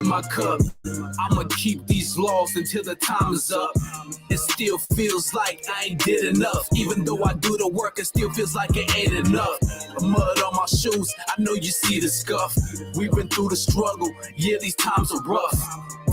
my cup. I'ma keep these laws until the time is up. It still feels like I ain't did enough. Even though I do the work, it still feels like it ain't enough. Mud on my shoes, I know you see the scuff. We've been through the struggle, yeah, these times are rough.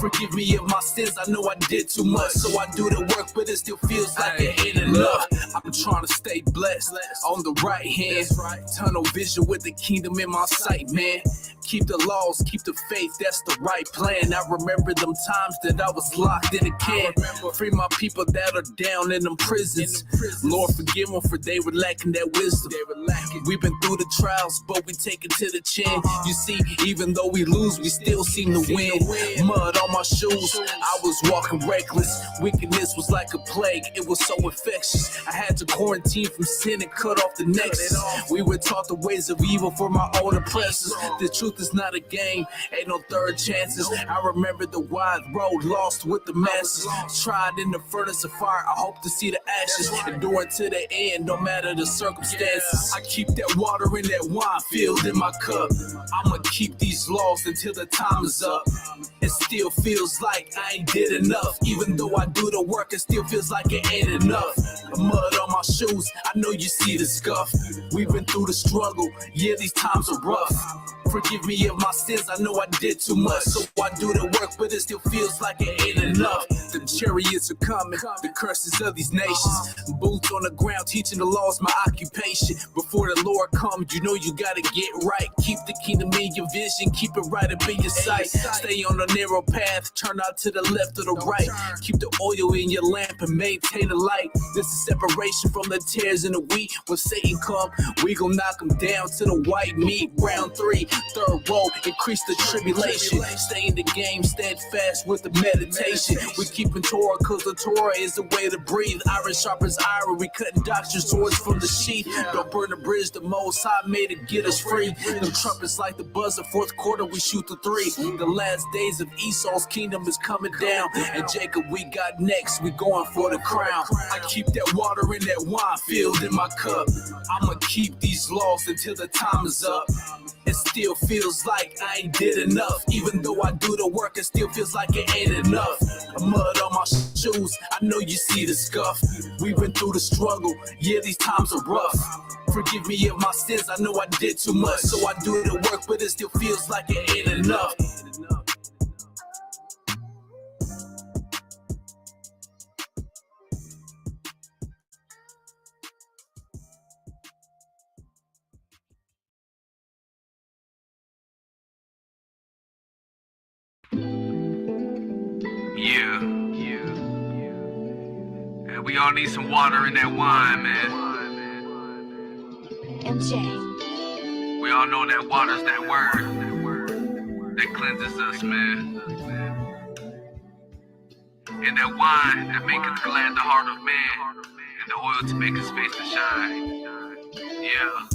Forgive me of my sins, I know I did too much. So I do the work, but it still feels like it ain't enough. I'm trying to stay blessed on the right hand. Tunnel vision with the kingdom in my sight, man. Keep the laws, keep the faith, that's the right plan. I remember them times that I was locked in a can. Free my people that are down in them prisons. Lord, forgive them for they were lacking that wisdom. We've been through the trials, but we take it to the chin. You see, even though we lose, we still seem to win. Mud on my shoes, I was walking reckless. Wickedness was like a plague, it was so infectious. I had to quarantine from sin and cut off the nexus. We were taught the ways of evil from our own oppressors. The truth is not a game, ain't no third chances. I remember the wide road, lost with the masses. Tried in the furnace of fire, I hope to see the ashes. Enduring to the end, no matter the circumstances. I keep that water in that wine filled in my cup. I'ma keep these laws until the time is up. It still feels like I ain't did enough. Even though I do the work, it still feels like it ain't enough. Mud on my shoes, I know you see the scuff. We've been through the struggle, yeah, these times are rough. Forgive me of my sins, I know I did too much. So I do the work, but it still feels like it ain't enough. The chariots are coming, the curses of these nations. Boots on the ground, teaching the laws, my occupation. Before the Lord comes, you know you gotta get right. Keep the kingdom in your vision, keep it right up in your sight. Stay on the narrow path, turn out to the left or the right. Keep the oil in your lamp and maintain the light. This is separation from the tares and the wheat. When Satan come, we gon' knock him down to the white meat. Round 3, third row, increase the tribulation. Stay in the game, steadfast with the meditation. We keepin' Torah, cause the Torah is the way to breathe. Iron sharpens iron, we cutting doctrine swords from the sheath. Don't burn the bridge, the Most High made it get us free. Them trumpets like the buzzer, fourth quarter we shoot the 3. The last days of Esau's kingdom is coming down. And Jacob we got next, we going for the crown. I keep that water in that wine filled in my cup. I'ma keep these laws until the time is up. It still feels like I ain't did enough. Even though I do the work, it still feels like it ain't enough. Mud on my shoes, I know you see the scuff. We've been through the struggle, yeah, these times are rough. Forgive me of my sins, I know I did too much. So I do the work, but it still feels like it ain't enough. Yeah. And we all need some water in that wine, man. MJ. We all know that water's that word that cleanses us, man. And that wine that maketh glad the heart of man, and the oil to make his face to shine. Yeah.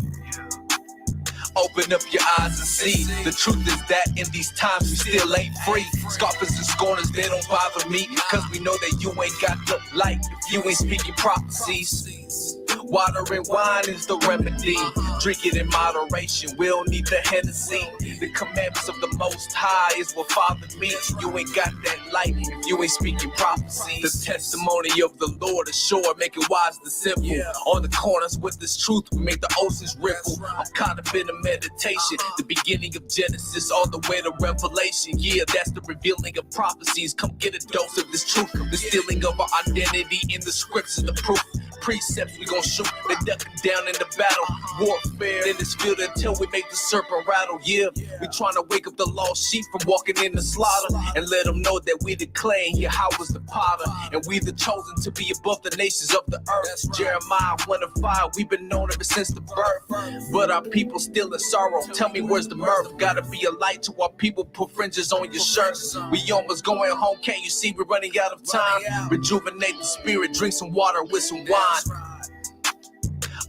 Open up your eyes and see. The truth is that in these times we still ain't free. Scoffers and scorners, they don't bother me, cause we know that you ain't got the light if you ain't speaking prophecies. Water and wine is the remedy. Drink it in moderation, we don't need the Hennessy. The commandments of the Most High is what Father means. You ain't got that light if you ain't speaking prophecies. The testimony of the Lord is sure, making wise the simple. On the corners with this truth, we make the oceans ripple. I'm caught up in a meditation, the beginning of Genesis all the way to Revelation. Yeah, that's the revealing of prophecies. Come get a dose of this truth. The stealing of our identity in the scriptures, the proof. Precepts we gon' shoot, they ducking down in the battle. Warfare in this field until we make the serpent rattle. Yeah, we tryna wake up the lost sheep from walking in the slaughter, and let them know that we the clay and Yahweh's the potter, and we the chosen to be above the nations of the earth. Jeremiah 1:5, we've been known ever since the birth, but our people still in sorrow. Tell me where's the mirth? Gotta be a light to our people, put fringes on your shirts. We almost going home, can't you see we're running out of time? Rejuvenate the spirit, drink some water with some wine.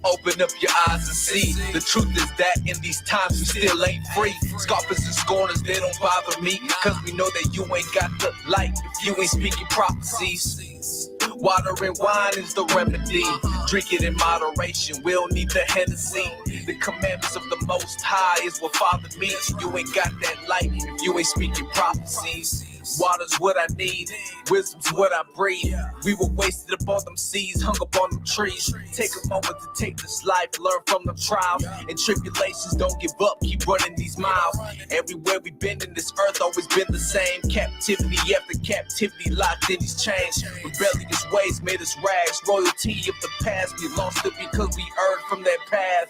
Open up your eyes and see. The truth is that in these times we still ain't free. Scoffers and scorners, they don't bother me, cause we know that you ain't got the light if you ain't speaking prophecies. Water and wine is the remedy. Drink it in moderation. We don't need the Hennessy. The commandments of the Most High is what Father means. You ain't got that light if you ain't speaking prophecies. Water's what I need, wisdom's what I breathe. We were wasted upon them seas, hung up on them trees. Take a moment to take this life, learn from the trials and tribulations. Don't give up, keep running these miles. Everywhere we've been in this earth, always been the same. Captivity after captivity, locked in these chains. Rebellious ways made us rags. Royalty of the past, we lost it because we erred from that path.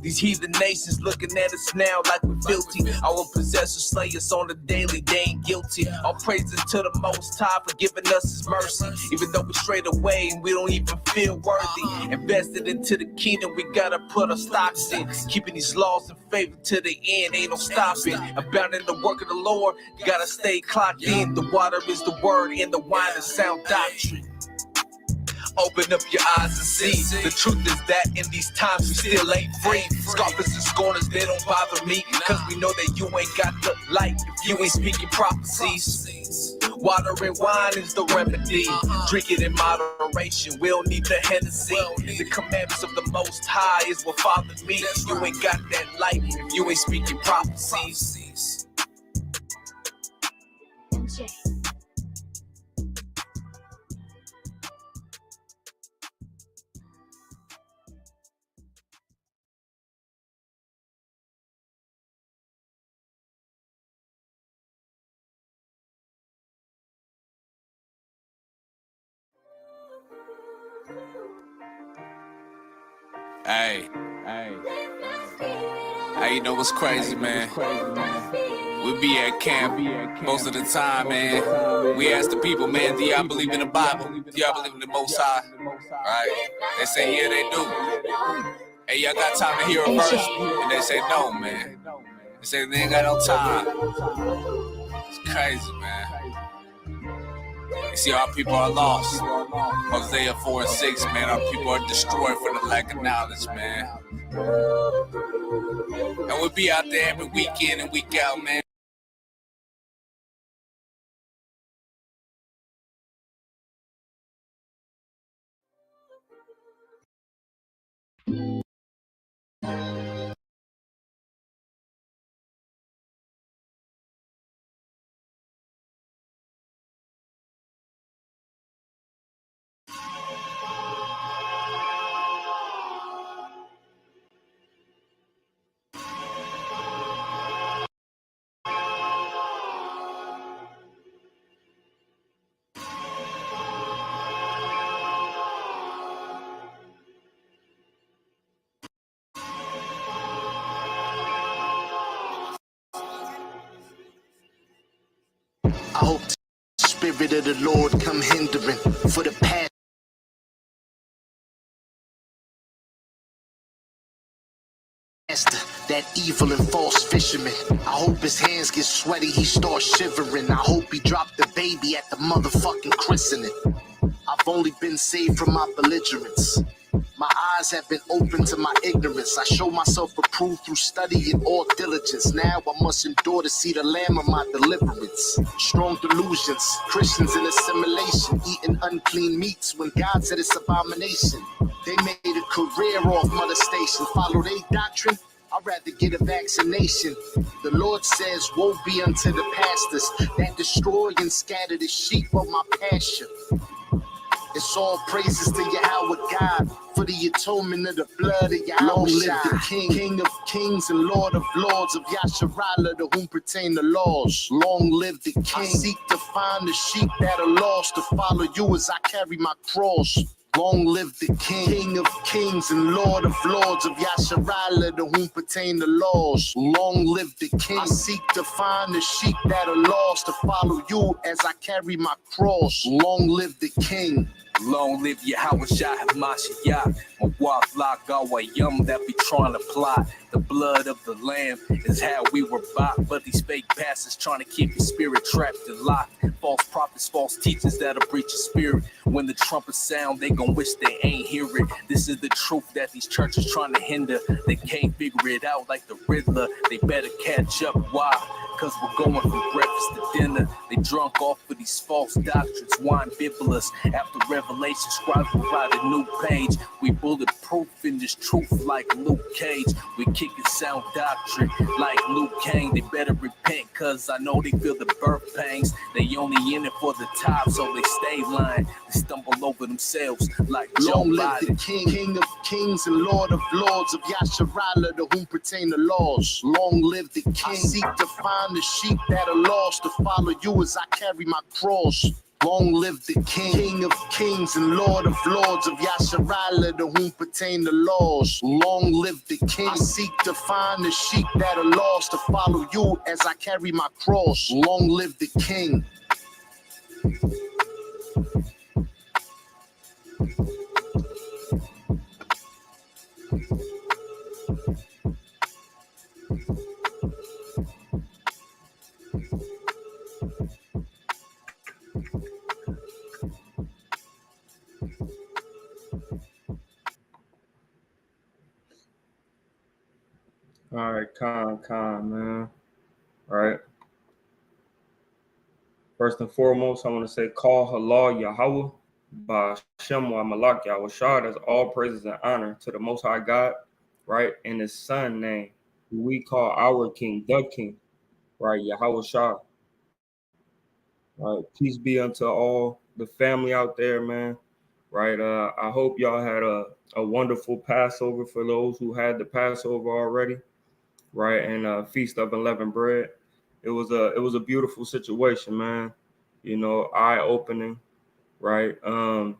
These heathen nations looking at us now like we're filthy. Our possessors slay us on the daily, they ain't guilty. All praises to the Most High for giving us His mercy. Even though we strayed away and we don't even feel worthy. Invested into the kingdom, we gotta put our stocks in. Keeping these laws in favor to the end, ain't no stopping. Abounding the work of the Lord, gotta stay clocked in. The water is the word and the wine is sound doctrine. Open up your eyes and see. The truth is that in these times we still ain't free. Scoffers and scorners, they don't bother me. Cause we know that you ain't got the light if you ain't speaking prophecies. Water and wine is the remedy. Drink it in moderation. We don't need the Hennessy. The commandments of the Most High is what Father means. You ain't got that light if you ain't speaking prophecies. Hey, you know what's crazy, man? We be at camp most of the time, man. We ask the people, man, do y'all believe in the Bible? Do y'all believe in the Most High? Right? They say, yeah, they do. Hey, y'all got time to hear a verse? And they say, no, man. They say they ain't got no time. It's crazy, man. You see, our people are lost. Hosea 4 and 6, man, our people are destroyed for the lack of knowledge, man. And we'll be out there every weekend and week out, man. I hope the Spirit of the Lord come hindering for the past. That evil and false fisherman. I hope his hands get sweaty, he starts shivering. I hope he dropped the baby at the motherfucking christening. I've only been saved from my belligerence. My eyes have been open to my ignorance. I show myself approved through study and all diligence. Now I must endure to see the lamb of my deliverance. Strong delusions, Christians in assimilation, eating unclean meats when God said it's abomination. They made a career off molestation. Follow their doctrine? I'd rather get a vaccination. The Lord says, woe be unto the pastors that destroy and scatter the sheep of my pasture. It's all praises to Yahweh God for the atonement of the blood of Yahweh. Long live the King, King of kings and Lord of lords of Yasharala, to whom pertain the laws. Long live the King. I seek to find the sheep that are lost, to follow you as I carry my cross. Long live the King, King of kings and Lord of lords of Yasharala, to whom pertain the laws. Long live the King. I seek to find the sheep that are lost, to follow you as I carry my cross. Long live the King. Long live Yahweh Shai Hamashiach, my wife like K.O.Y that be trying to plot. The blood of the lamb is how we were bought, but these fake pastors trying to keep your spirit trapped and locked. False prophets, false teachers that'll breach your spirit. When the trumpets sound, they gon' wish they ain't hear it. This is the truth that these churches trying to hinder. They can't figure it out like the Riddler. They better catch up. Why? Cause we're going from breakfast to dinner. They They drunk off of these false doctrines, wine bibulous. After revelation, scribes will write a new page. We bulletproof in this truth like Luke Cage. We kicking sound doctrine like Luke Kane. They better repent, cause I know they feel the birth pangs. They only in it for the top, so they stay lying. They stumble over themselves like Joe Long live the Biden. King, King of kings and Lord of lords of Yasharala, to whom pertain the laws. Long live the King. I seek to find the sheep that are lost, to follow you as I carry my cross. Long live the King, King of kings and Lord of lords of Yasharala, to whom pertain the laws. Long live the King. I seek to find the sheep that are lost, to follow you as I carry my cross. Long live the King. All right, con, man. All right. First and foremost, I want to say, call halal Yahweh by Shem wa Malak Yahweh Shah. That's all praises and honor to the Most High God, right? In His Son name, who we call our King, the King, right? Yahweh Shah. Right. Peace be unto all the family out there, man. Right. I hope y'all had a wonderful Passover for those who had the Passover already. Right. And Feast of Unleavened Bread. It was a beautiful situation, man. You know, eye opening. Right. I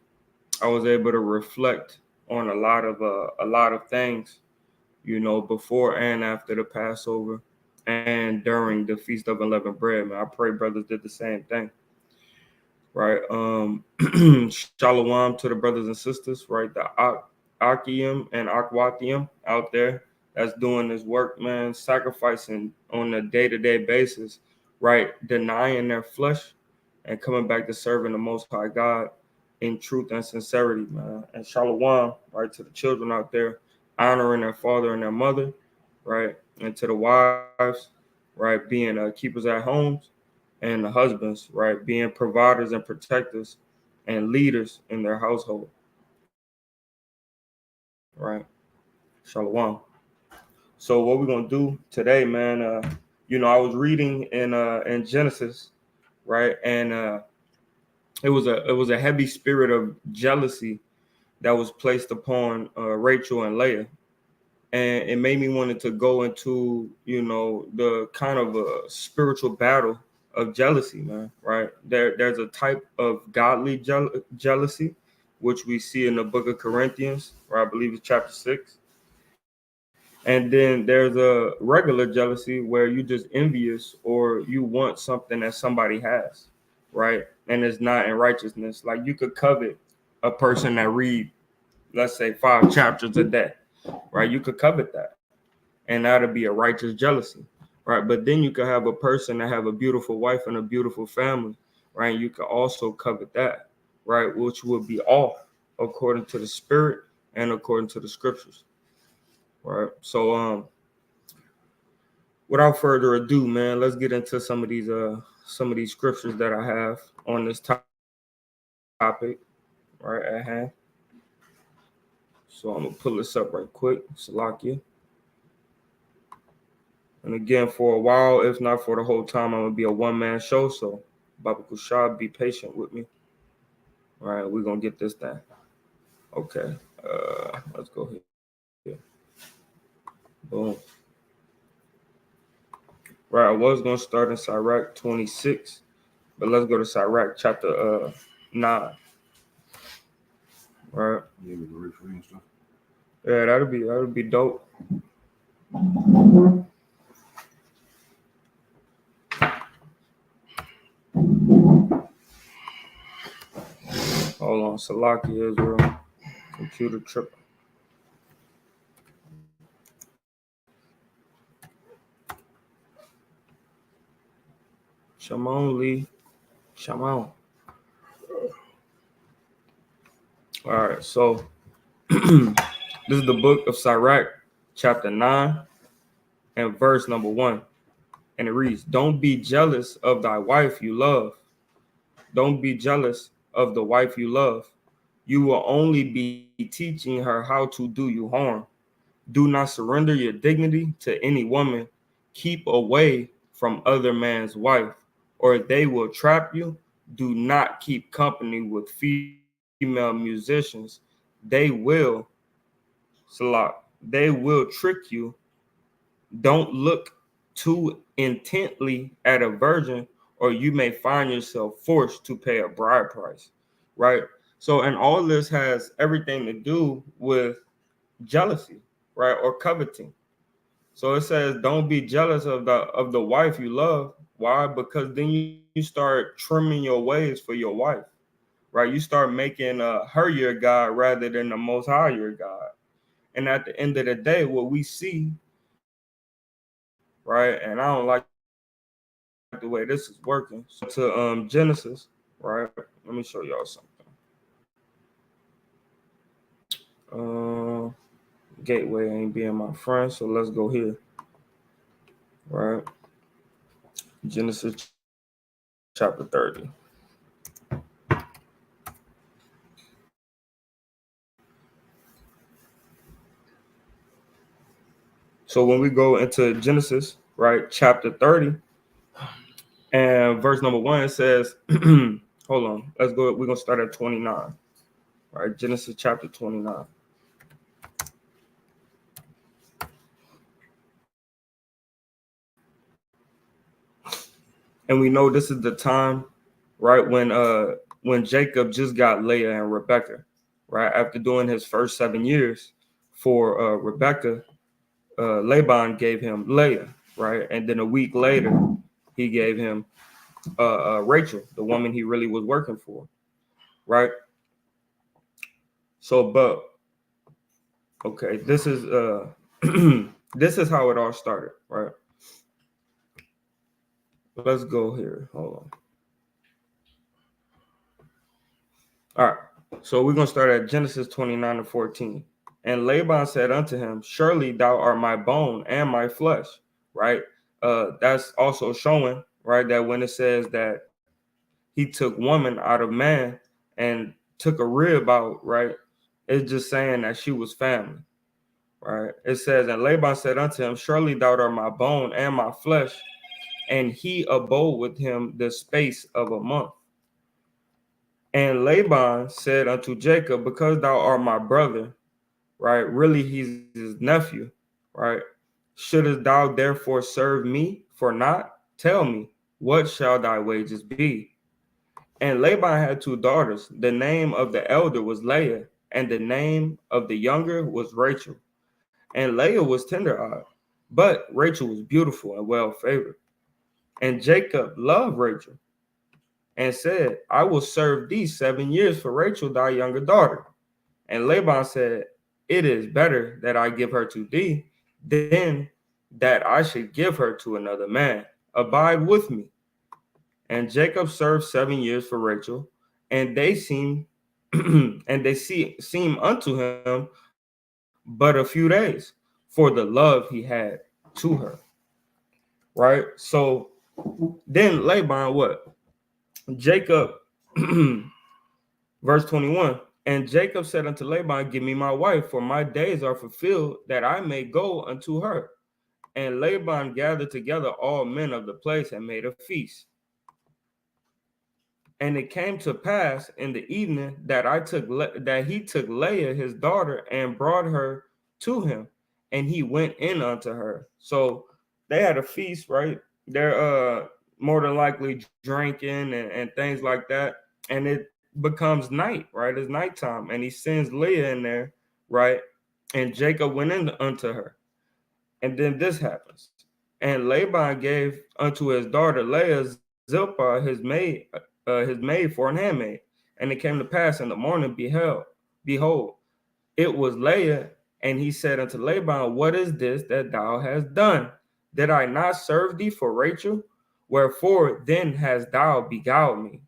was able to reflect on a lot of things, you know, before and after the Passover and during the Feast of Unleavened Bread, man. I pray brothers did the same thing. Right. Shalom to the brothers and sisters, right? The Akim and Akwatium out there that's doing this work, man, sacrificing on a day-to-day basis, right? Denying their flesh and coming back to serving the Most High God in truth and sincerity, man. And shalom, right, to the children out there, honoring their father and their mother, right? And to the wives, right, being keepers at homes, and the husbands, right, being providers and protectors and leaders in their household, right? Shalom. So what we're gonna do today, man? You know, I was reading in Genesis, right, and it was a heavy spirit of jealousy that was placed upon Rachel and Leah, and it made me wanted to go into, you know, the kind of a spiritual battle of jealousy, man. Right? There's a type of godly jealousy, which we see in the book of Corinthians, where I believe it's chapter 6. And then there's a regular jealousy where you just envious or you want something that somebody has, right? And it's not in righteousness. Like you could covet a person that read, let's say, 5 chapters a day, right? You could covet that. And that'll be a righteous jealousy, right? But then you could have a person that have a beautiful wife and a beautiful family, right? You could also covet that, right? Which would be off according to the spirit and according to the scriptures, right? So, without further ado, man, let's get into some of these scriptures that I have on this topic, right at hand. So I'm gonna pull this up right quick, Salakia. And again, for a while, if not for the whole time, I'm gonna be a one-man show. So, Baba Kushab, be patient with me. All right, we're gonna get this done. Okay, let's go here. Boom. Right, I was gonna start in Sirach 26, but let's go to Sirach chapter 9. Right. Yeah, that'll be dope. Hold on, Salakia Israel. Computer trip. Shamon Lee. Shamon. All right, so this is the book of Sirach, chapter 9, and verse number 1. And it reads, don't be jealous of thy wife you love. Don't be jealous of the wife you love. You will only be teaching her how to do you harm. Do not surrender your dignity to any woman. Keep away from other man's wife, or they will trap you. Do not keep company with female musicians. They will, Salah, they will trick you. Don't look too intently at a virgin, or you may find yourself forced to pay a bride price, right? So, and all this has everything to do with jealousy, right, or coveting. So it says, don't be jealous of the wife you love. Why? Because then you start trimming your ways for your wife, right? You start making her your God rather than the Most High your God. And at the end of the day, what we see, right? And I don't like the way this is working. So to Genesis, right? Let me show y'all something. Gateway ain't being my friend, so let's go here, right? Genesis chapter 30. So when we go into Genesis, right, chapter 30, and verse number 1, it says, hold on, let's go. We're going to start at 29, right? Genesis chapter 29. And we know this is the time, right, when Jacob just got Leah and Rebecca, right? After doing his first 7 years for Rebecca, Laban gave him Leah, right? And then a week later, he gave him Rachel, the woman he really was working for, right? So, but okay, this is this is how it all started, right? Let's go here. Hold on. All right. So we're gonna start at Genesis 29 and 14. And Laban said unto him, surely thou art my bone and my flesh, right? That's also showing, right, that when it says that he took woman out of man and took a rib out, right? It's just saying that she was family, right? It says, and Laban said unto him, surely thou art my bone and my flesh. And he abode with him the space of a month. And Laban said unto Jacob, because thou art my brother, right? Really, he's his nephew, right? Shouldest thou therefore serve me for naught? Tell me, what shall thy wages be? And Laban had two daughters. The name of the elder was Leah, and the name of the younger was Rachel. And Leah was tender-eyed, but Rachel was beautiful and well-favored. And Jacob loved Rachel and said, I will serve thee 7 years for Rachel, thy younger daughter. And Laban said, it is better that I give her to thee than that I should give her to another man. Abide with me. And Jacob served 7 years for Rachel, and they seem seem unto him but a few days for the love he had to her. Right? So then Laban, what? Jacob, verse 21. And Jacob said unto Laban, give me my wife, for my days are fulfilled, that I may go unto her. And Laban gathered together all men of the place and made a feast. And it came to pass in the evening that he took Leah his daughter and brought her to him, and he went in unto her. So they had a feast, right? They're more than likely drinking and things like that, and it becomes night, right? It's nighttime, and he sends Leah in there, right? And Jacob went in unto her, and then this happens. And Laban gave unto his daughter Leah Zilpah his maid for an handmaid. And it came to pass in the morning, behold, it was Leah. And he said unto Laban, what is this that thou hast done? Did I not serve thee for Rachel? Wherefore then hast thou beguiled me?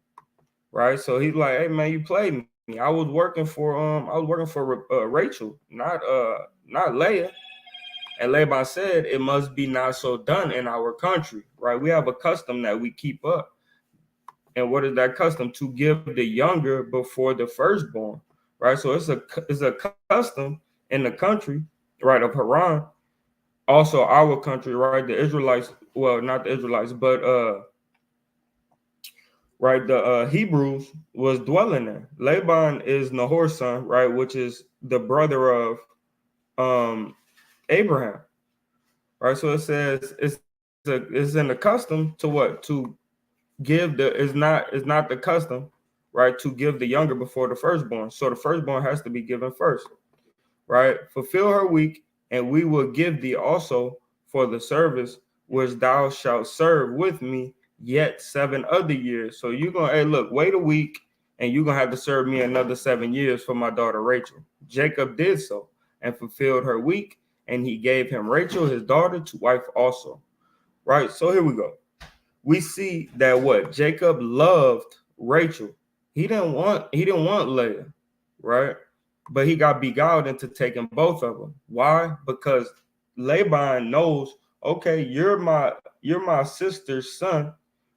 Right. So he's like, hey man, you played me. I was working for Rachel, not Leah. And Laban said, it must be not so done in our country, right? We have a custom that we keep up. And what is that custom? To give the younger before the firstborn, right? So it's a custom in the country, right, of Haran. Also our country, right? The Israelites, well, not the Israelites, but right, the Hebrews was dwelling there. Laban is Nahor's son, right, which is the brother of Abraham, right? So it says it's in the custom to what? To give the is not the custom, right, to give the younger before the firstborn. So the firstborn has to be given first, right? Fulfill her week, and we will give thee also for the service which thou shalt serve with me yet 7 other years. So you're gonna, hey, look, wait a week, and you're gonna have to serve me another 7 years for my daughter Rachel. Jacob did so and fulfilled her week, and he gave him Rachel, his daughter, to wife also. Right. So here we go. We see that what Jacob loved Rachel. He didn't want Leah, right? But he got beguiled into taking both of them. Why? Because Laban knows, okay, you're my sister's son,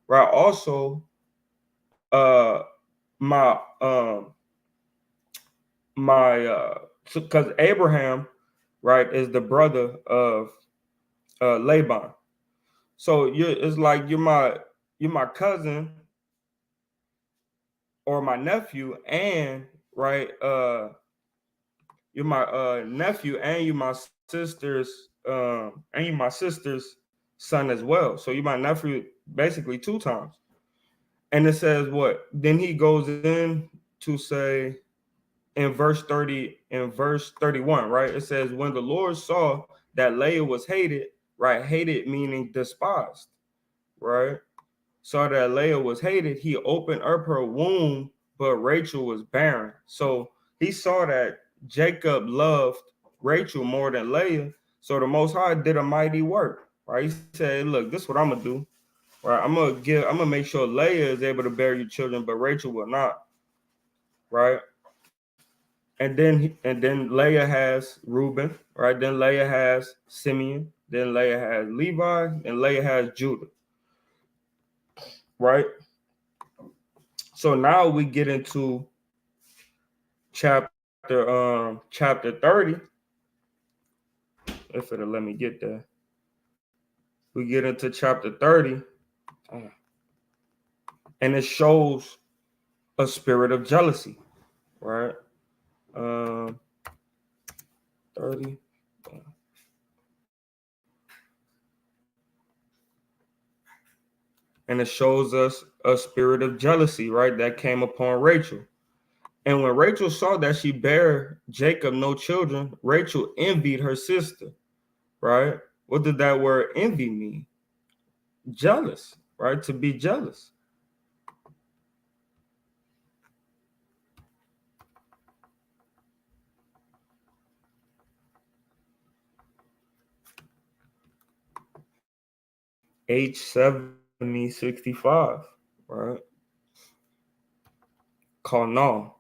right? Also, my because Abraham, right, is the brother of Laban. So it's like you're my cousin or my nephew, and right, you're my nephew, and you're my sister's son as well. So you're my nephew basically 2 times. And it says what? Then he goes in to say in verse 30, in verse 31, right? It says, when the Lord saw that Leah was hated, right? Hated meaning despised, right? Saw that Leah was hated, he opened up her womb, but Rachel was barren. So he saw that Jacob loved Rachel more than Leah. So the Most High did a mighty work, right? He said, look, this is what I'm gonna do. Right, I'm gonna make sure Leah is able to bear you children, but Rachel will not. Right, and then Leah has Reuben. Right, then Leah has Simeon. Then Leah has Levi, and Leah has Judah. Right. So now we get into chapter 30. If it'll let me get there. We get into chapter 30, and it shows a spirit of jealousy. Right. 30. And it shows us a spirit of jealousy, right, that came upon Rachel. And when Rachel saw that she bare Jacob no children, Rachel envied her sister, right? What did that word envy mean? Jealous, right? To be jealous. H7065, right? Kana.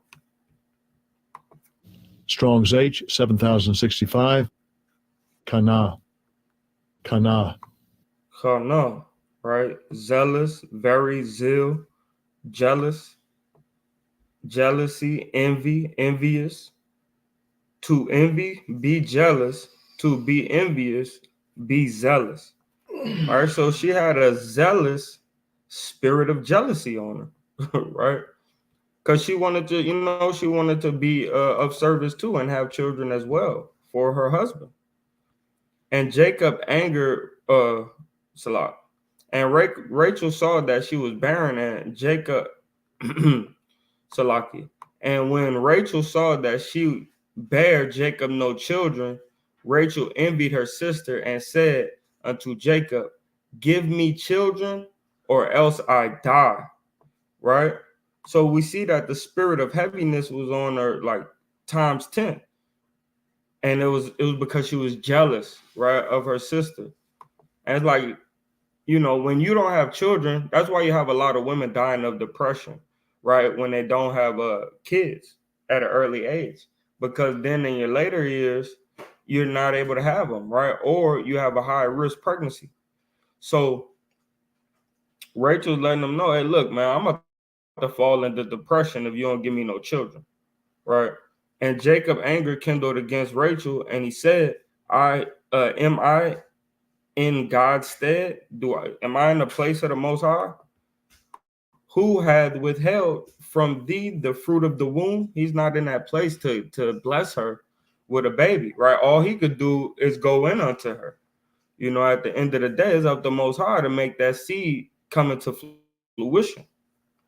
Strong's H 7065. Kana. Kana. Kana, right? Zealous, very zeal, jealous, jealousy, envy, envious. To envy, be jealous. To be envious, be zealous. All right, so she had a zealous spirit of jealousy on her, right? Because she wanted to, she wanted to be of service too and have children as well for her husband. And Jacob angered Salah. And Rachel saw that she was barren, and Jacob Salaki. And when Rachel saw that she bare Jacob no children, Rachel envied her sister and said unto Jacob, give me children or else I die. Right? So we see that the spirit of heaviness was on her like times 10. And it was because she was jealous, right, of her sister. And it's like, when you don't have children, that's why you have a lot of women dying of depression, right? When they don't have kids at an early age, because then in your later years, you're not able to have them, right? Or you have a high risk pregnancy. So Rachel's letting them know, hey, look, man, I'm about to fall into depression if you don't give me no children, right? And Jacob anger kindled against Rachel, and he said, am I in God's stead? Am I in the place of the Most High? Who hath withheld from thee the fruit of the womb? He's not in that place to bless her with a baby, right? All he could do is go in unto her. You know, at the end of the day, it's up the Most High to make that seed come into fruition,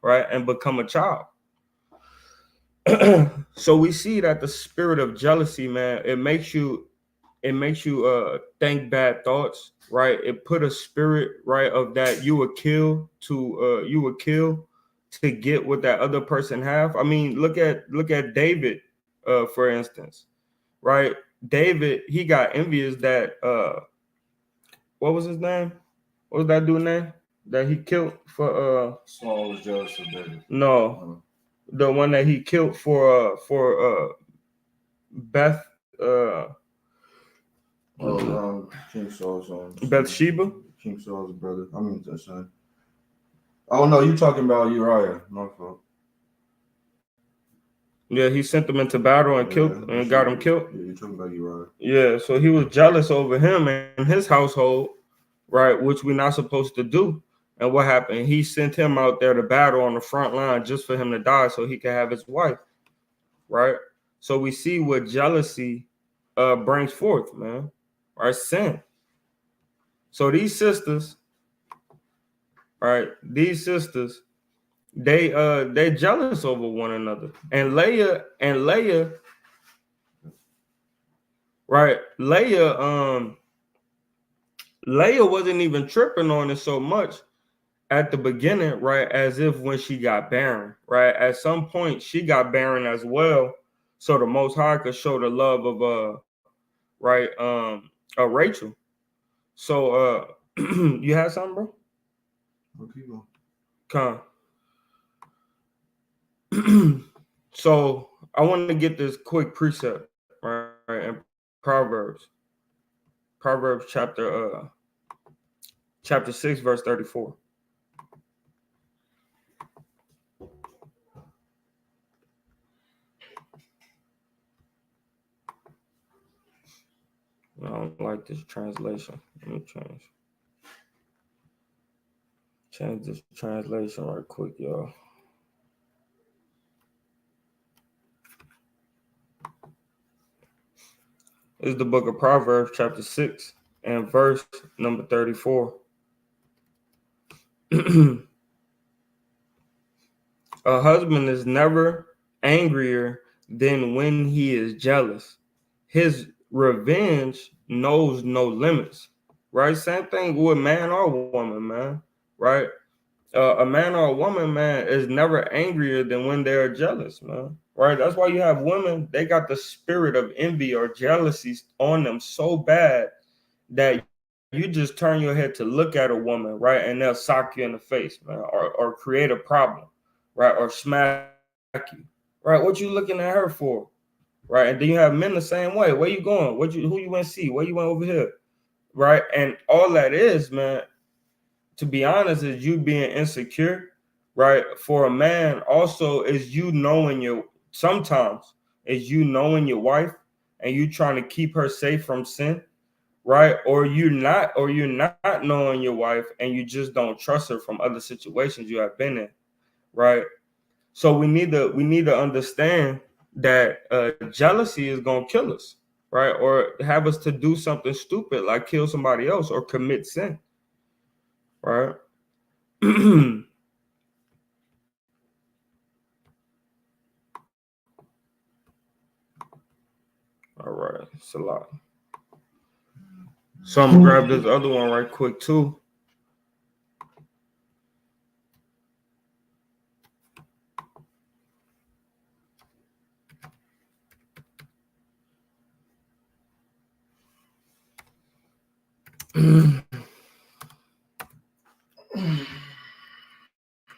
right? And become a child. So we see that the spirit of jealousy, man, it makes you think bad thoughts, right? It put a spirit, right, of that you would kill to get what that other person have. I mean, look at David, for instance, right? David, he got envious that what was his name? What was that dude's name that he killed for Saul was jealous of David. No, the one that he killed for Beth King Saul's son. Bathsheba. King Saul's brother. I mean, that's son. Oh no, you talking about Uriah? My fault. Yeah, he sent them into battle and killed and got him killed. Yeah, you're talking about Uriah. Yeah, so he was jealous over him and his household, right? Which we're not supposed to do. And what happened? He sent him out there to battle on the front line just for him to die so he could have his wife, right? So we see what jealousy brings forth, man. Right? Sin. So these sisters, right? These sisters, they're jealous over one another. And Leah, right? Leah wasn't even tripping on it so much at the beginning, right? As if when she got barren, right? At some point she got barren as well. So the Most High could show the love of Rachel. So you had something, bro? Okay, go. Come. So I want to get this quick precept, right? In Proverbs chapter 6, verse 34. I don't like this translation. Let me change this translation right quick, y'all. This is the book of Proverbs, chapter 6, and verse number 34. A husband is never angrier than when he is jealous. His revenge knows no limits, right? Same thing with man or woman, man, right? A man or a woman, man, is never angrier than when they're jealous, man, right? That's why you have women, they got the spirit of envy or jealousy on them so bad that you just turn your head to look at a woman, right? And they'll sock you in the face, man, or create a problem, right? Or smack you, right? What you looking at her for? Right. And then you have men the same way. Where you going? Who you went to see? Where you went over here? Right. And all that is, man, to be honest, is you being insecure, right? For a man, also is you knowing your wife and you trying to keep her safe from sin, right? Or you're not knowing your wife and you just don't trust her from other situations you have been in, right? So we need to understand that jealousy is gonna kill us, right? Or have us to do something stupid like kill somebody else or commit sin, right? All right, it's a lot. So I'm gonna grab this other one right quick too.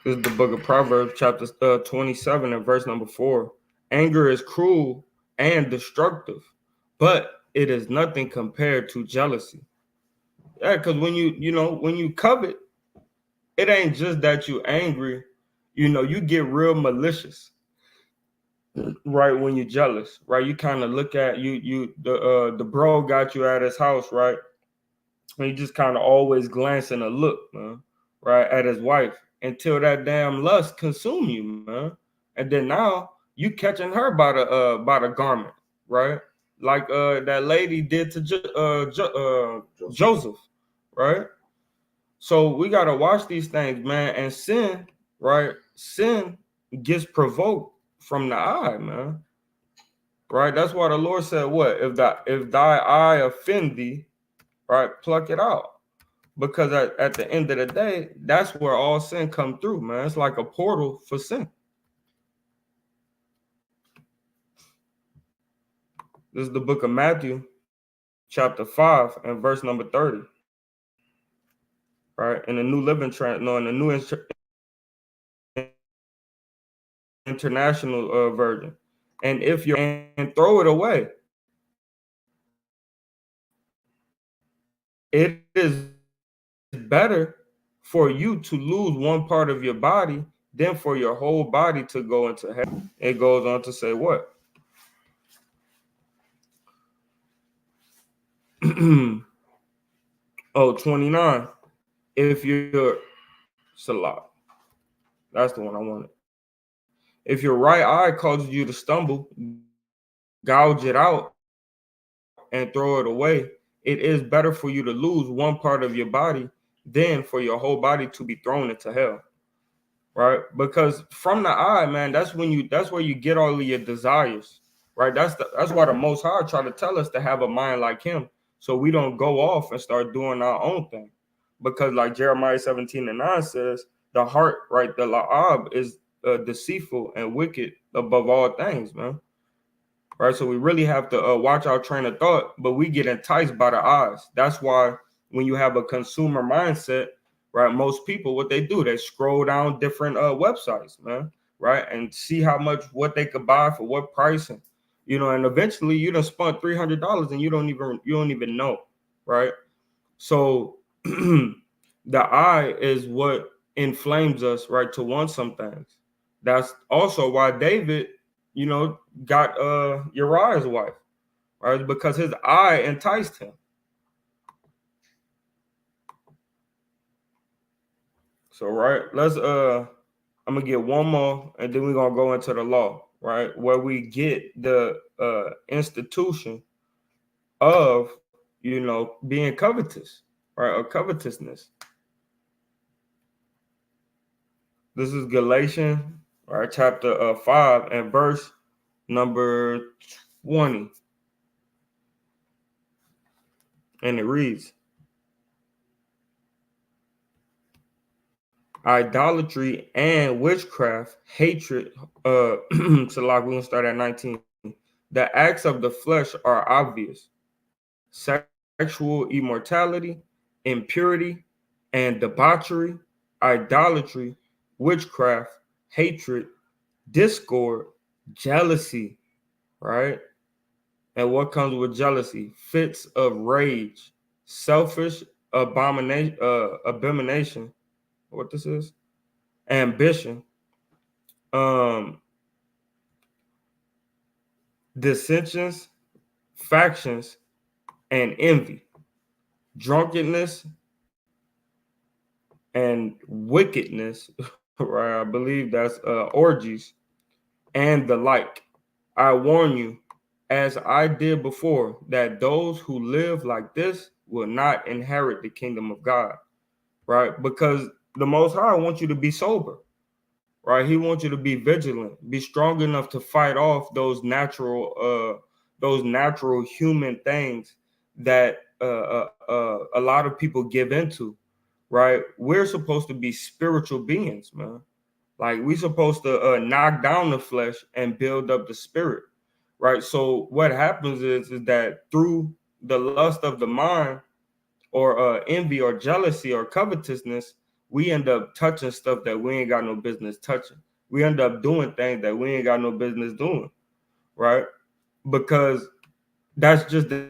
This is the book of Proverbs, chapter 27 and verse number 4. Anger is cruel and destructive, but it is nothing compared to jealousy. Yeah, because when you covet, it ain't just that you angry, you get real malicious, right? When you're jealous, right? You kind of look at the bro got you at his house, right? And you just kind of always glancing a look, man, right, at his wife until that damn lust consume you, man. And then now you catching her by the garment, right? Like that lady did to Joseph, right? So we gotta watch these things, man. And sin, right? Sin gets provoked from the eye, man. Right? That's why the Lord said, "What if thy eye offend thee, right? Pluck it out." Because at the end of the day, that's where all sin come through, man. It's like a portal for sin. This is the book of Matthew, chapter 5, and verse number 30. Right? In the New Living in the New International Version. And if you and throw it away, it is better for you to lose one part of your body than for your whole body to go into hell. It goes on to say what? Oh, 29. If you're Salah, that's the one I wanted. If your right eye causes you to stumble, gouge it out and throw it away. It is better for you to lose one part of your body than for your whole body to be thrown into hell. Right? Because from the eye, man, that's where you get all of your desires. Right? That's why the Most High try to tell us to have a mind like him, so we don't go off and start doing our own thing. Because like Jeremiah 17:9 says, the heart, right, the la'ab is deceitful and wicked above all things, man. Right, so we really have to watch our train of thought, but we get enticed by the eyes. That's why when you have a consumer mindset, right, most people, what they do, they scroll down different websites, man, right, and see how much, what they could buy for what price, and and eventually you done spent $300 and you don't even know, right? So the eye is what inflames us, right, to want some things. That's also why David, got Uriah's wife, right? Because his eye enticed him. So, right, I'm gonna get one more, and then we're gonna go into the law, right? Where we get the institution of being covetous, right? Or covetousness. This is Galatians, right, chapter 5 and verse number 20. And it reads, idolatry and witchcraft, hatred, so like we're gonna start at 19. The acts of the flesh are obvious: sexual immorality, impurity, and debauchery, idolatry, witchcraft, hatred, discord, jealousy, right? And what comes with jealousy? Fits of rage, selfish abomination. What this is? Ambition, dissensions, factions, and envy, drunkenness, and wickedness. Right? I believe that's orgies and the like. I warn you, as I did before, that those who live like this will not inherit the kingdom of God. Right? Because the Most High wants you to be sober. Right? He wants you to be vigilant, be strong enough to fight off those natural human things that a lot of people give into. Right? We're supposed to be spiritual beings, man. Like we're supposed to knock down the flesh and build up the spirit. Right? So what happens is that through the lust of the mind, or envy or jealousy or covetousness, we end up touching stuff that we ain't got no business touching. We end up doing things that we ain't got no business doing, right? Because that's just the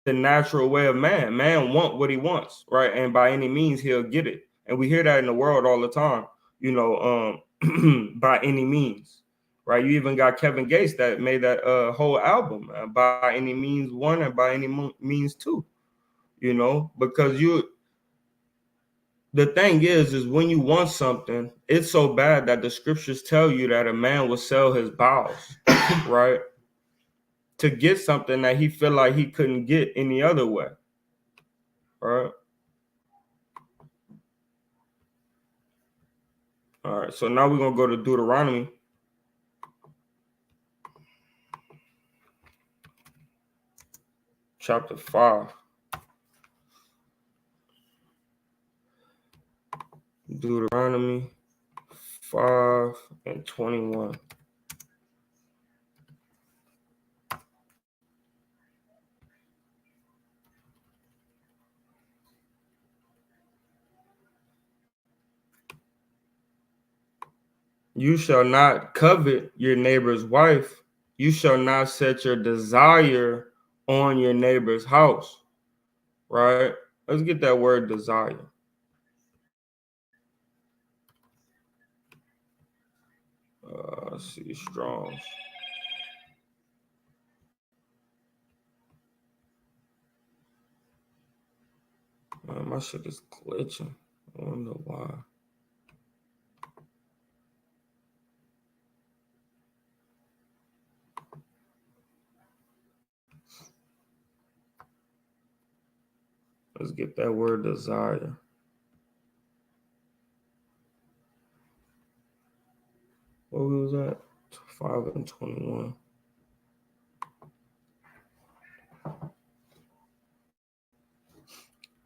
the natural way of man. Man want what he wants, right? And by any means, he'll get it. And we hear that in the world all the time, by any means, right? You even got Kevin Gates that made that whole album, by any means one and by any means two, because the thing is when you want something, it's so bad that the scriptures tell you that a man will sell his bowels, right? To get something that he feel like he couldn't get any other way, right? All right, so now we're going to go to Deuteronomy. Chapter 5. Deuteronomy 5 and 21. You shall not covet your neighbor's wife. You shall not set your desire on your neighbor's house. Right? Let's get that word desire. Let's see, Strong's. Man, my shit is glitching. I don't know why. Let's get that word desire. What was that? 5 and 21.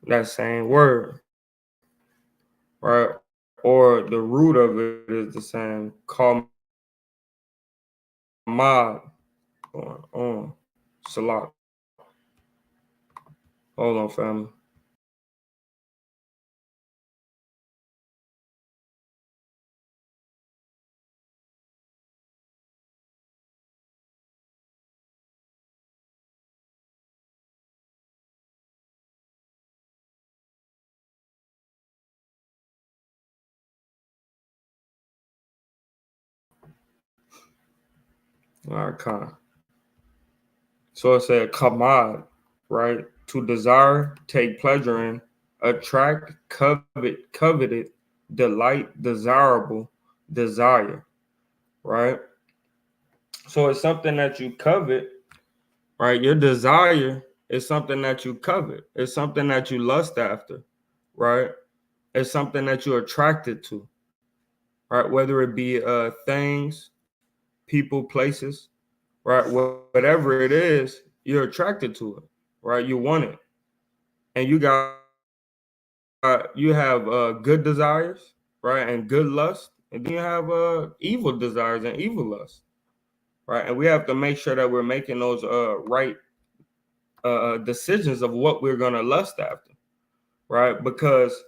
That same word, right? Or the root of it is the same. Kamad. On. Salat. Hold on, family. All right, kind. So it said kamad, right? To desire, take pleasure in, attract, coveted, delight, desirable, desire, right? So it's something that you covet, right? Your desire is something that you covet. It's something that you lust after, right? It's something that you're attracted to, right? Whether it be things, people, places, right? Whatever it is, you're attracted to it, right? You want it, and you have good desires, right, and good lust, and then you have evil desires and evil lust, right? And we have to make sure that we're making those right decisions of what we're gonna lust after, right? Because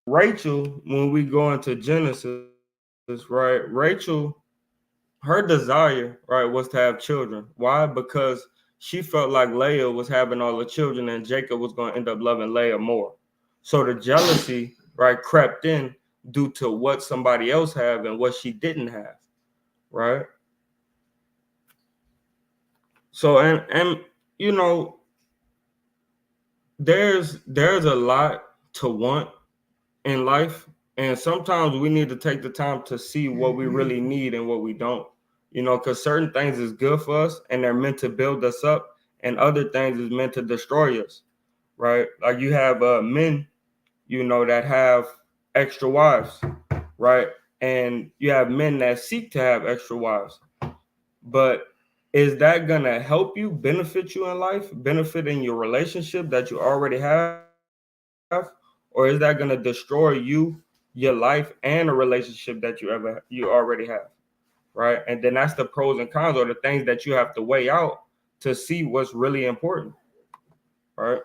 Rachel, when we go into Genesis, right, Rachel, her desire, right, was to have children. Why? Because she felt like Leah was having all the children and Jacob was going to end up loving Leah more. So the jealousy, right, crept in due to what somebody else had and what she didn't have, right? So and there's a lot to want in life, and sometimes we need to take the time to see what we really need and what we don't, because certain things is good for us and they're meant to build us up, and other things is meant to destroy us, right? Like you have men, that have extra wives, right? And you have men that seek to have extra wives, but is that gonna help you, benefit you in life, benefit in your relationship that you already have? Or is that going to destroy you, your life, and a relationship that you already have, right? And then that's the pros and cons, or the things that you have to weigh out to see what's really important, right?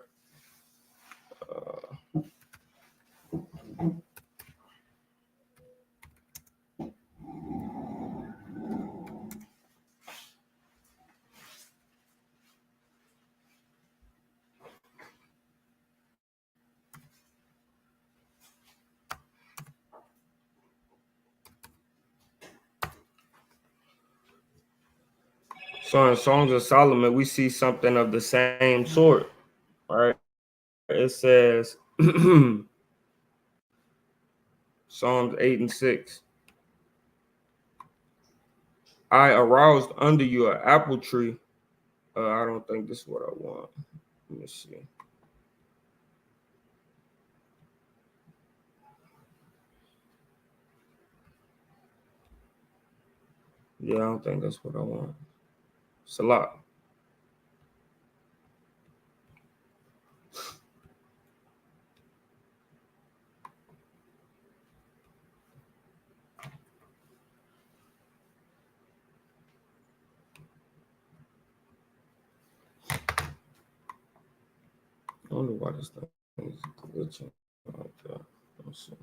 So in Songs of Solomon, we see something of the same sort, right? It says Psalms 8 and 6. I aroused under you an apple tree. I don't think this is what I want. Let me see. Yeah, I don't think that's what I want. It's a lot. I wonder why this thing is glitching like that. Let's see.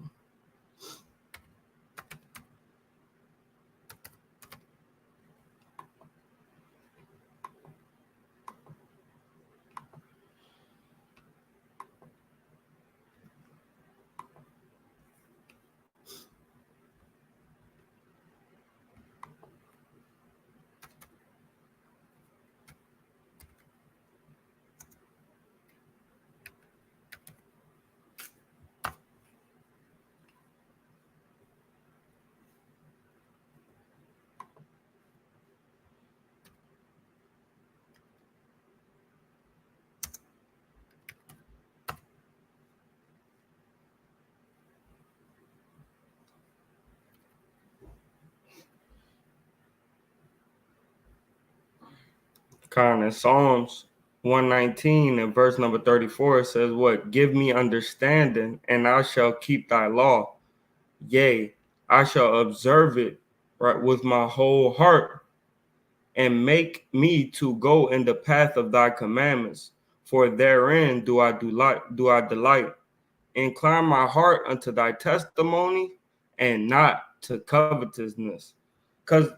In Psalms 119 and verse number 34, it says, what? Give me understanding, and I shall keep thy law. Yea, I shall observe it, right, with my whole heart, and make me to go in the path of thy commandments. For therein do I delight. Incline my heart unto thy testimony, and not to covetousness. Because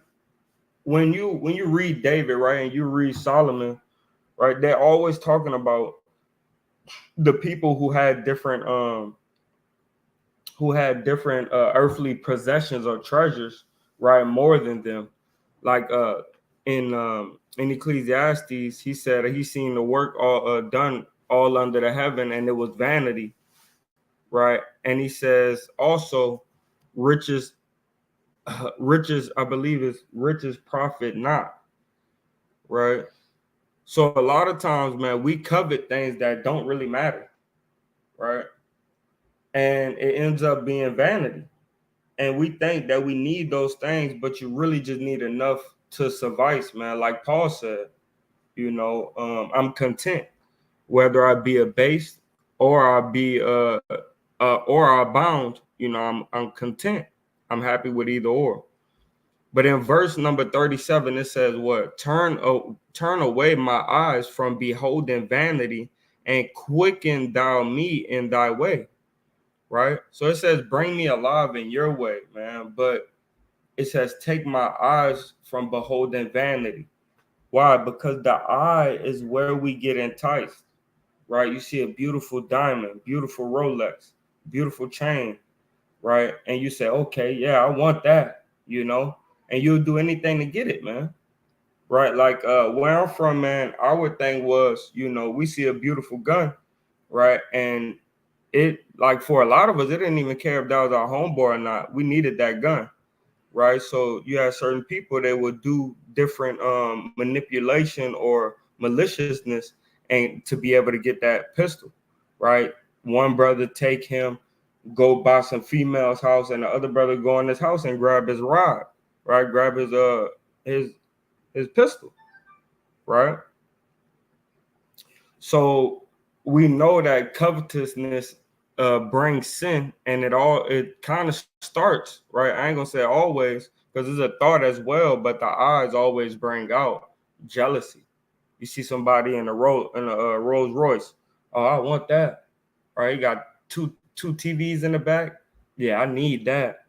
when you read David, right, and you read Solomon, right, they're always talking about the people who had different earthly possessions or treasures, right, more than them. Like in Ecclesiastes, he said he seen the work all done all under the heaven, and it was vanity, right? And he says also, riches, I believe is riches profit not, right? So a lot of times, man, we covet things that don't really matter, right? And it ends up being vanity. And we think that we need those things, but you really just need enough to suffice, man. Like Paul said, I'm content whether I be abased or I be or I bound. I'm content. I'm happy with either or. But in verse number 37, it says, what? Turn away my eyes from beholding vanity, and quicken thou me in thy way. Right? So it says, bring me alive in your way, man. But it says, take my eyes from beholding vanity. Why? Because the eye is where we get enticed, right? You see a beautiful diamond, beautiful Rolex, beautiful chain, right? And you say, okay, yeah, I want that, and you'll do anything to get it, man. Right? Like where I'm from, man, our thing was, we see a beautiful gun, right? And it, like, for a lot of us, it didn't even care if that was our homeboy or not. We needed that gun, right? So you have certain people that would do different manipulation or maliciousness and to be able to get that pistol, right? One brother take him, go by some female's house, and the other brother go in his house and grab his rod, right? Grab his pistol, right? So we know that covetousness brings sin, and it kind of starts, right? I ain't gonna say always, because it's a thought as well, but the eyes always bring out jealousy. You see somebody in a Rolls Royce, oh, I want that, right? You got two TVs in the back, yeah, I need that.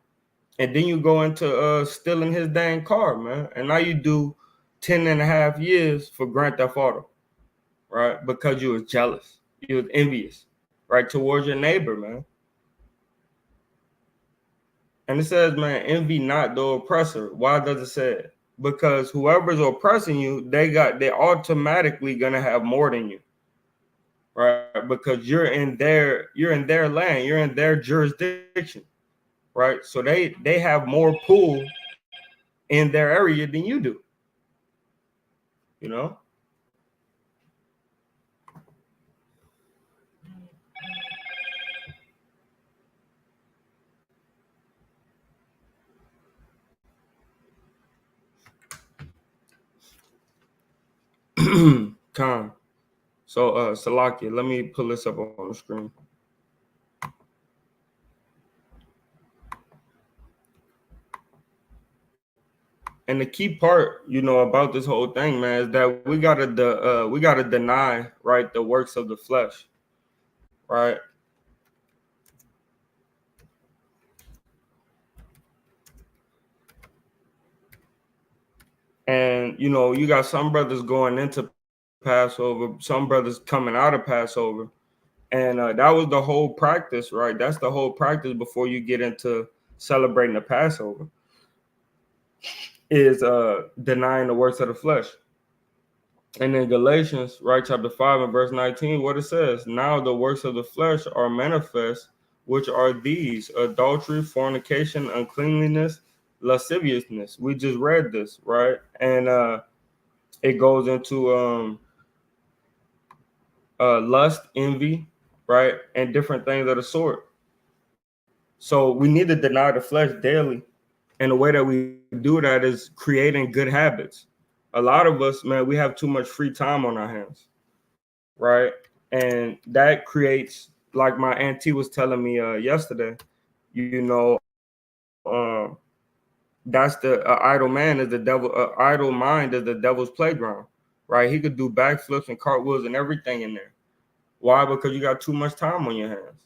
And then you go into stealing his dang car, man, and now you do 10 and a half years for Grand Theft Auto, right? Because you was jealous, you was envious, right, towards your neighbor, man. And it says, man, envy not the oppressor. Why does it say it? because whoever's oppressing you, they automatically gonna have more than you, right? Because you're in their land, you're in their jurisdiction, right? So they have more pull in their area than you do, you know. Con. So Salakia, let me pull this up on the screen. And the key part, you know, about this whole thing, man, is that we gotta deny, right, the works of the flesh, right? And you know, you got some brothers going into Passover, some brothers coming out of Passover, and that was the whole practice, right? That's the whole practice before you get into celebrating the Passover, is denying the works of the flesh. And in Galatians, right, chapter 5 and verse 19, what it says, now the works of the flesh are manifest, which are these: adultery, fornication, uncleanliness, lasciviousness. We just read this, right? And it goes into lust, envy, right, and different things of the sort. So we need to deny the flesh daily. And the way that we do that is creating good habits. A lot of us, man, we have too much free time on our hands, right? And that creates, like my auntie was telling me yesterday, you know, that's the idle man is the devil. Idle mind is the devil's playground, right? He could do backflips and cartwheels and everything in there. Why? Because you got too much time on your hands.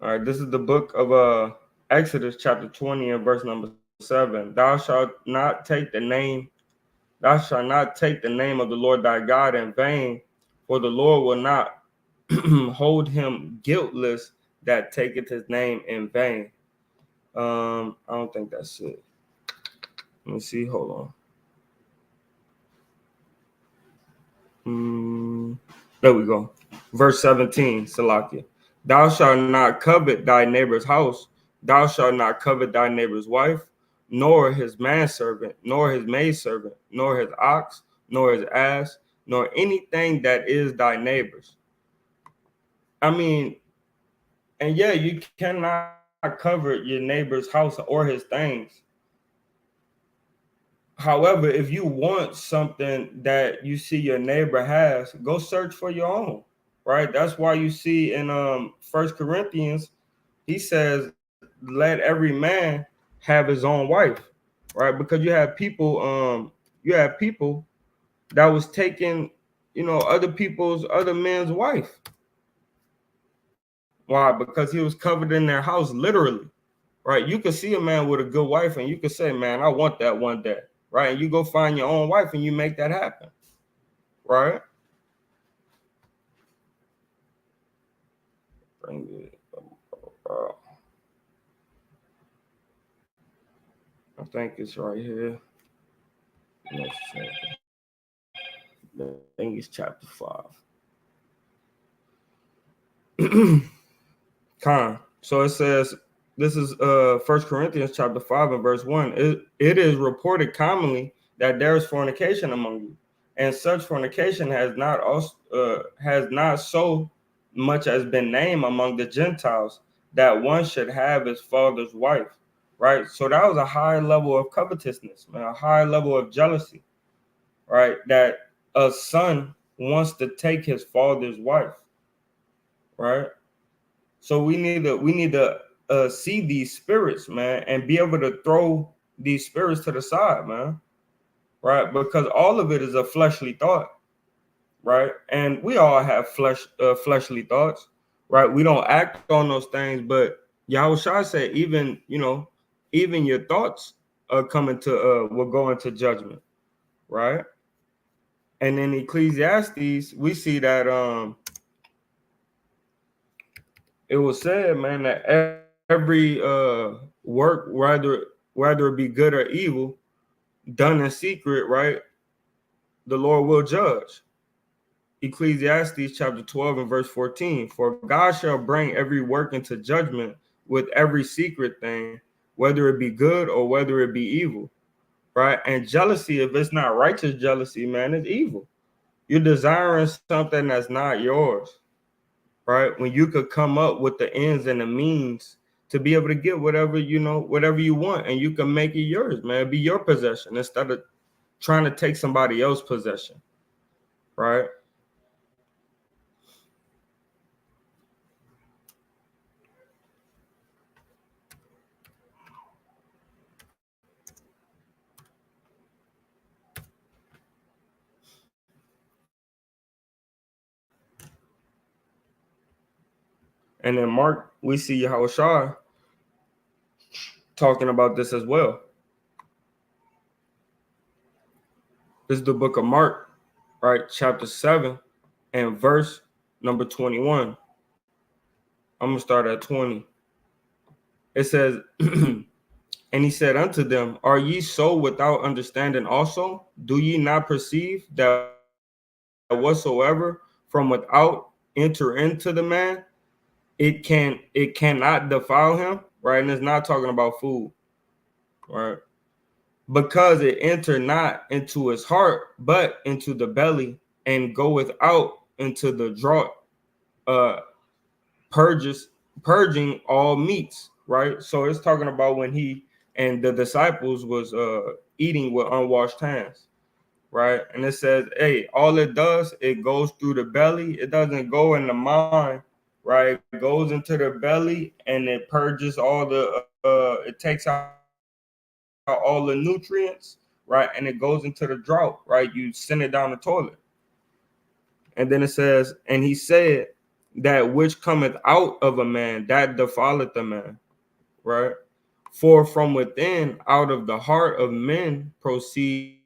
All right, this is the book of Exodus, chapter 20, and verse number 7. Thou shalt not take the name of the Lord thy God in vain, for the Lord will not hold him guiltless that taketh his name in vain. I don't think that's it. Let me see. Hold on. There we go. Verse 17, Salakia. Thou shalt not covet thy neighbor's house. Thou shalt not covet thy neighbor's wife, nor his manservant, nor his maidservant, nor his ox, nor his ass, nor anything that is thy neighbor's. I mean, and yeah, you cannot covet your neighbor's house or his things. However, if you want something that you see your neighbor has, go search for your own, right? That's why you see in First Corinthians, he says, let every man have his own wife, right? Because you have people that was taking, you know, other men's wife. Why? Because he was covered in their house, literally, right? You could see a man with a good wife and you could say, man, I want that one day, right? And you go find your own wife and you make that happen, right? Bring it up. I think it's right here. I think it's chapter 5. Con. So it says, this is First Corinthians chapter 5 and verse 1. It is reported commonly that there is fornication among you, and such fornication has not so much as been named among the Gentiles, that one should have his father's wife. Right. So that was a high level of covetousness, man, a high level of jealousy, right? That a son wants to take his father's wife, right? So we need to see these spirits, man, and be able to throw these spirits to the side, man, right? Because all of it is a fleshly thought, right? And we all have fleshly thoughts, right? We don't act on those things, but Yahushua said, even your thoughts are coming to will go into judgment, right? And in Ecclesiastes, we see that it was said, man, that every work, whether it be good or evil, done in secret, right, the Lord will judge. Ecclesiastes chapter 12 and verse 14. For God shall bring every work into judgment with every secret thing, whether it be good or whether it be evil. Right? And jealousy, if it's not righteous jealousy, man, it's evil. You're desiring something that's not yours. Right? When you could come up with the ends and the means to be able to get whatever whatever you want, and you can make it yours, man. Be your possession instead of trying to take somebody else's possession. Right? And in Mark, we see Yahushua talking about this as well. This is the book of Mark, right? Chapter 7 and verse number 21. I'm going to start at 20. It says, and he said unto them, are ye so without understanding also? Do ye not perceive that whatsoever from without enter into the man, it cannot defile him, right? And it's not talking about food, right? Because it enter not into his heart, but into the belly, and goeth out into the draught, purging all meats, right? So it's talking about when he and the disciples was eating with unwashed hands, right? And it says, hey, all it does, it goes through the belly. It doesn't go in the mind, right? It goes into the belly and it purges all the, it takes out all the nutrients, right? And it goes into the drought, right? You send it down the toilet. And then it says, and he said, that which cometh out of a man, that defileth the man, right? For from within, out of the heart of men, proceed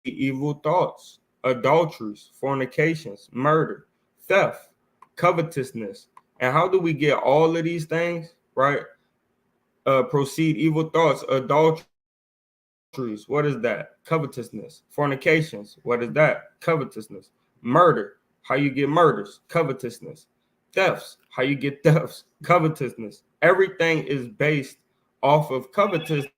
evil thoughts, adulteries, fornications, murder, theft, covetousness. And how do we get all of these things, right? Proceed evil thoughts, adulteries. What is that? Covetousness. Fornications. What is that? Covetousness. Murder. How you get murders? Covetousness. Thefts. How you get thefts? Covetousness. Everything is based off of covetousness.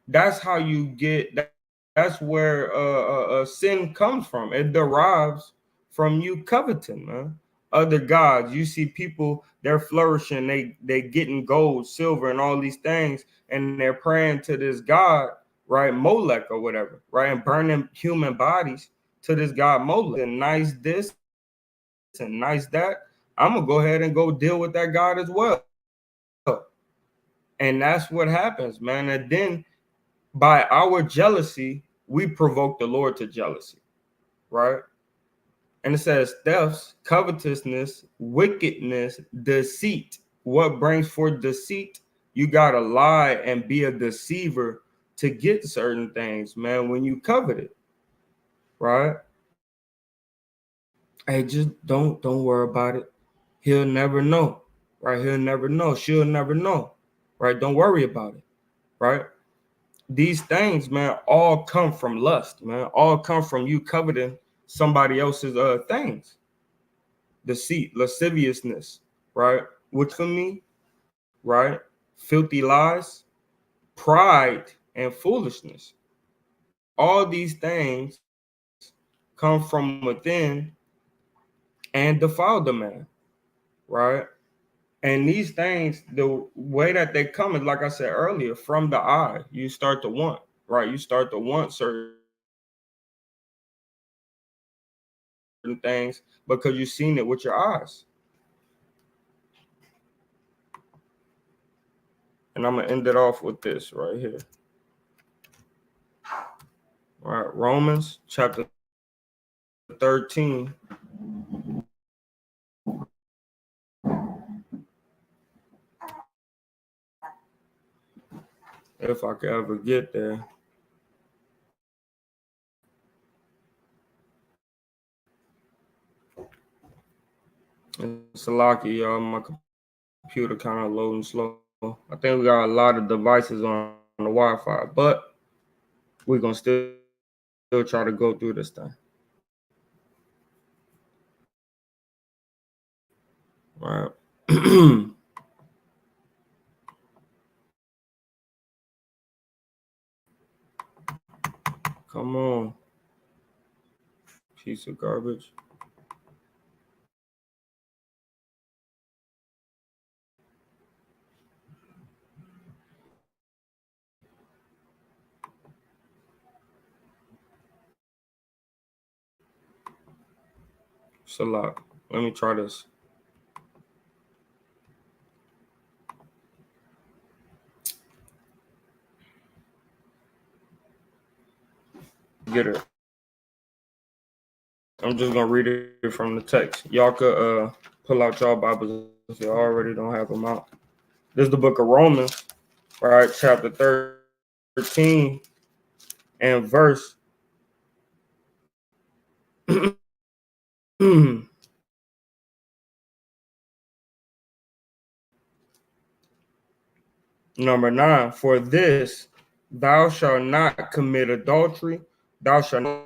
That's how you get. That's where sin comes from. It derives from you coveting, man. Other gods. You see people, they're flourishing. They getting gold, silver, and all these things, and they're praying to this god, right, Molech or whatever, right, and burning human bodies to this god Molech. And nice this and nice that. I'm gonna go ahead and go deal with that god as well. And that's what happens, man. And then by our jealousy, we provoke the Lord to jealousy, right? And it says thefts, covetousness, wickedness, deceit. What brings forth deceit? You got to lie and be a deceiver to get certain things, man, when you covet it, right? Hey, just don't worry about it. He'll never know, right? He'll never know. She'll never know, right? Don't worry about it, right? These things, man, all come from lust, man. All come from you coveting somebody else's things. Deceit, lasciviousness, right? Which for me, right? Filthy lies, pride, and foolishness. All these things come from within and defile the man, right? And these things, the way that they come is, like I said earlier, from the eye. You start to want, right? You start to want certain things because you've seen it with your eyes. And I'm gonna end it off with this right here. All right, Romans chapter 13. If I could ever get there. It's a lucky, y'all. My computer kind of loading slow. I think we got a lot of devices on the Wi-Fi, but we're gonna still try to go through this thing. All right. Come on. Piece of garbage. It's a lot. Let me try this. Get it. I'm just gonna read it from the text. Y'all could pull out y'all Bibles if you already don't have them out. This is the book of Romans, right? Chapter 13 and verse number 9. For this, thou shalt not commit adultery, thou shalt not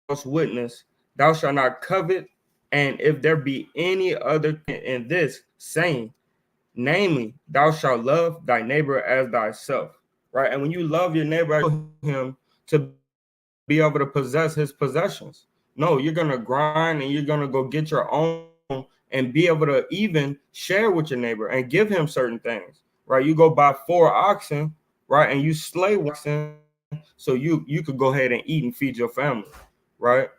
false witness, thou shalt not covet, and if there be any other in this saying, namely, thou shalt love thy neighbor as thyself, right? And when you love your neighbor, him to be able to possess his possessions. No, you're gonna grind and you're gonna go get your own and be able to even share with your neighbor and give him certain things, right? You go buy 4 oxen, right, and you slay oxen so you could go ahead and eat and feed your family, right?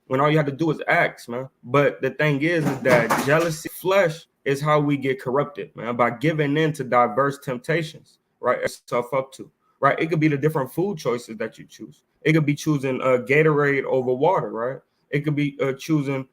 When all you have to do is ask, man. But the thing is that jealousy, flesh, is how we get corrupted, man, by giving in to diverse temptations, right? Yourself up to, right? It could be the different food choices that you choose. It could be choosing Gatorade over water, right? It could be choosing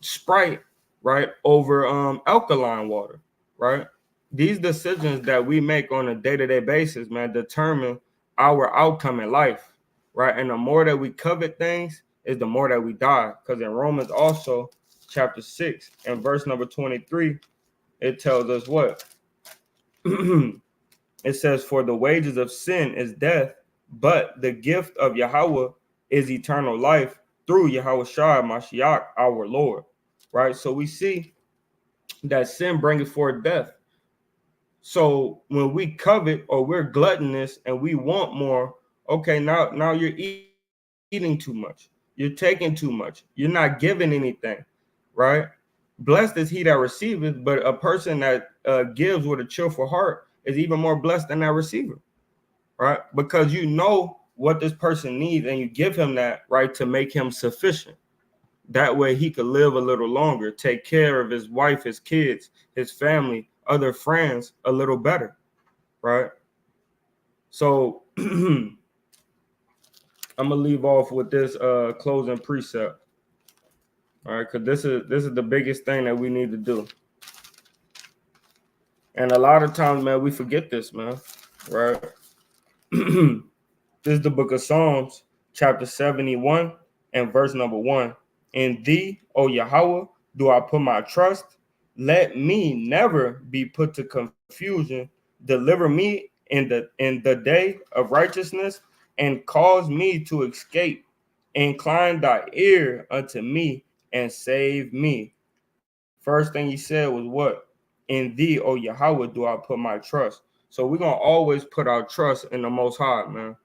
Sprite, right, over alkaline water, right? These decisions that we make on a day-to-day basis, man, determine our outcome in life, right? And the more that we covet things, is the more that we die. Because in Romans also, chapter 6 and verse number 23, it tells us what? It says, for the wages of sin is death, but the gift of Yahweh is eternal life through Yahweh Shai Mashiach, our Lord. Right? So we see that sin brings forth death. So when we covet or we're gluttonous and we want more, okay, now you're eating too much. You're taking too much. You're not giving anything, right? Blessed is he that receiveth, but a person that gives with a cheerful heart is even more blessed than that receiver, right? Because you know what this person needs and you give him that, right, to make him sufficient. That way he could live a little longer, take care of his wife, his kids, his family, other friends a little better, right? So I'm gonna leave off with this closing precept. All right, because this is the biggest thing that we need to do. And a lot of times, man, we forget this, man. Right? This is the book of Psalms, chapter 71 and verse number 1. In thee, O Yahweh, do I put my trust. Let me never be put to confusion. Deliver me in the day of righteousness and cause me to escape. Incline thy ear unto me and save me. First thing he said was what? In thee, O Yahweh, do I put my trust. So we're going to always put our trust in the Most High, man.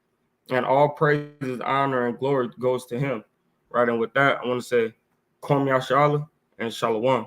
And all praises, honor, and glory goes to him. Right? And with that, I want to say, Kwam Yashala and Shalom.